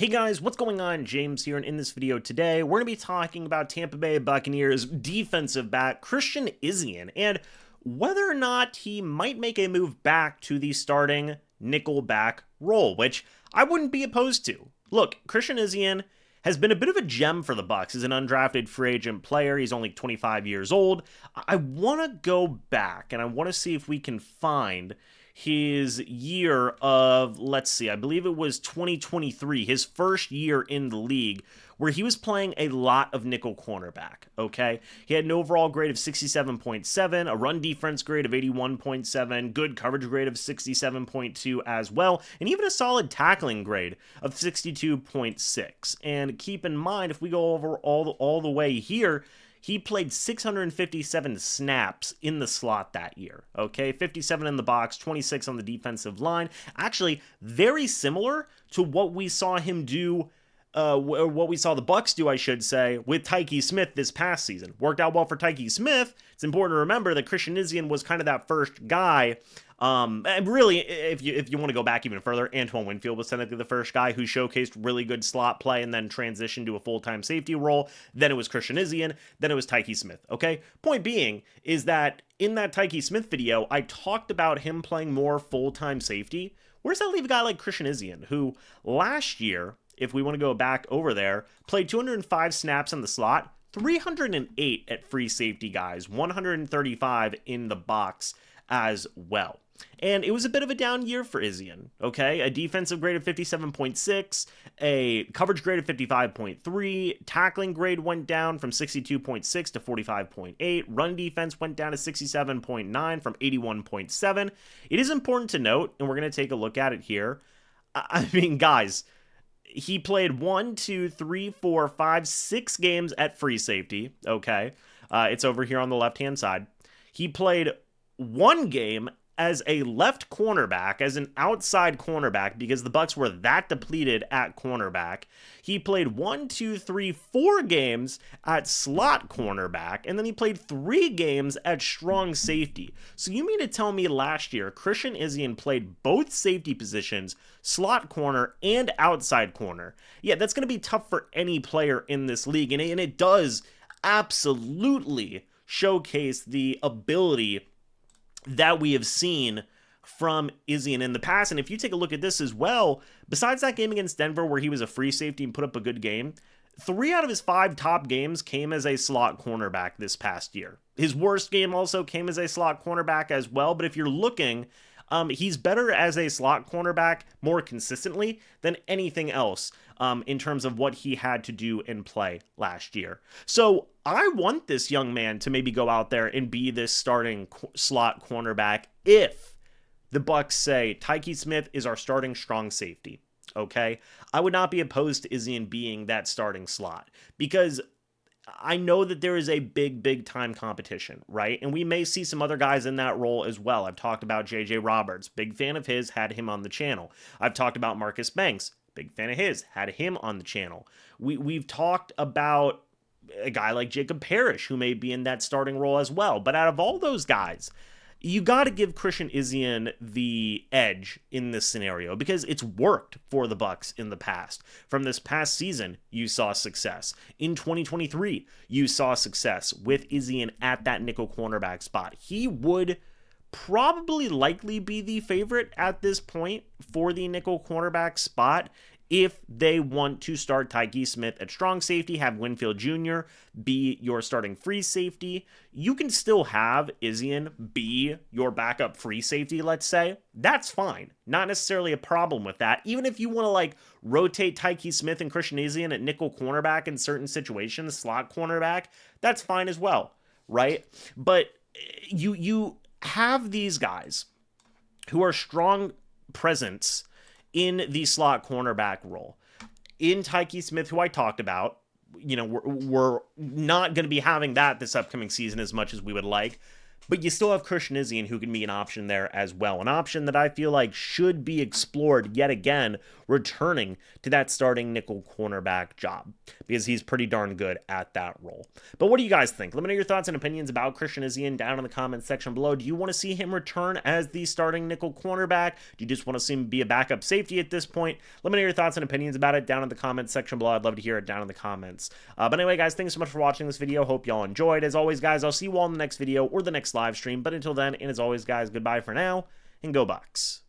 Hey guys, what's going on? James here, and in this video today, we're going to be talking about Tampa Bay Buccaneers defensive back Christian Izien and whether or not he might make a move back to the starting nickel back role, which I wouldn't be opposed to. Look, Christian Izien has been a bit of a gem for the Bucs as an undrafted free agent player. He's only 25 years old. I want to go back and I want to see if we can find his year of, let's see, I believe it was 2023, his first year in the league, where he was playing a lot of nickel cornerback, okay? He had an overall grade of 67.7, a run defense grade of 81.7, good coverage grade of 67.2 as well, and even a solid tackling grade of 62.6. And keep in mind, if we go over all the way here, he played 657 snaps in the slot that year, okay? 57 in the box, 26 on the defensive line. Actually, very similar to what we saw him do, what we saw the Bucs do, I should say, with Tyke Smith this past season. Worked out well for Tyke Smith. It's important to remember that Christian Izien was kind of that first guy. And really, if you want to go back even further, Antoine Winfield was technically the first guy who showcased really good slot play and then transitioned to a full-time safety role. Then it was Christian Izien. Then it was Tyke Smith, okay? Point being is that in that Tyke Smith video, I talked about him playing more full-time safety. Where does that leave a guy like Christian Izien, who last year, if we want to go back over there, played 205 snaps in the slot, 308 at free safety guys, 135 in the box as well. And it was a bit of a down year for Izien, okay? A defensive grade of 57.6, a coverage grade of 55.3, tackling grade went down from 62.6 to 45.8, run defense went down to 67.9 from 81.7. It is important to note, and we're going to take a look at it here. I mean, guys, he played 6 games at free safety, okay? It's over here on the left-hand side. He played 1 game as a left cornerback, as an outside cornerback, because the Bucs were that depleted at cornerback. He played 4 games at slot cornerback, and then he played 3 games at strong safety. So you mean to tell me last year, Christian Izien played both safety positions, slot corner and outside corner? Yeah, that's going to be tough for any player in this league, and it does absolutely showcase the ability that we have seen from Izien in the past. And if you take a look at this as well, besides that game against Denver where he was a free safety and put up a good game, 3 out of his 5 top games came as a slot cornerback this past year. His worst game also came as a slot cornerback as well, but if you're looking, he's better as a slot cornerback more consistently than anything else in terms of what he had to do and play last year. So I want this young man to maybe go out there and be this starting slot cornerback if the Bucs say Tyke Smith is our starting strong safety, okay? I would not be opposed to Izien being that starting slot because I know that there is a big time competition, right? And we may see some other guys in that role as well. I've talked about J.J. Roberts, big fan of his, had him on the channel. I've talked about Marcus Banks, big fan of his, had him on the channel. We've talked about a guy like Jacob Parrish, who may be in that starting role as well. But out of all those guys, you got to give Christian Izien the edge in this scenario because it's worked for the Bucs in the past. From this past season, you saw success. In 2023, you saw success with Izien at that nickel cornerback spot. He would probably likely be the favorite at this point for the nickel cornerback spot if they want to start Tyke Smith at strong safety, have Winfield Jr. be your starting free safety. You can still have Izien be your backup free safety, let's say. That's fine. Not necessarily a problem with that. Even if you want to rotate Tyke Smith and Christian Izien at nickel cornerback in certain situations, slot cornerback, that's fine as well, right? But you have these guys who are strong presence in the slot cornerback role. In Tyke Smith, who I talked about, we're not going to be having that this upcoming season as much as we would like. But you still have Christian Izien, who can be an option there as well. An option that I feel like should be explored yet again, returning to that starting nickel cornerback job, because he's pretty darn good at that role. But what do you guys think? Let me know your thoughts and opinions about Christian Izien down in the comments section below. Do you want to see him return as the starting nickel cornerback? Do you just want to see him be a backup safety at this point? Let me know your thoughts and opinions about it down in the comments section below. I'd love to hear it down in the comments. But anyway, guys, thanks so much for watching this video. Hope y'all enjoyed. As always, guys, I'll see you all in the next video or the next live stream. But until then, and as always, guys, goodbye for now, and go Bucs.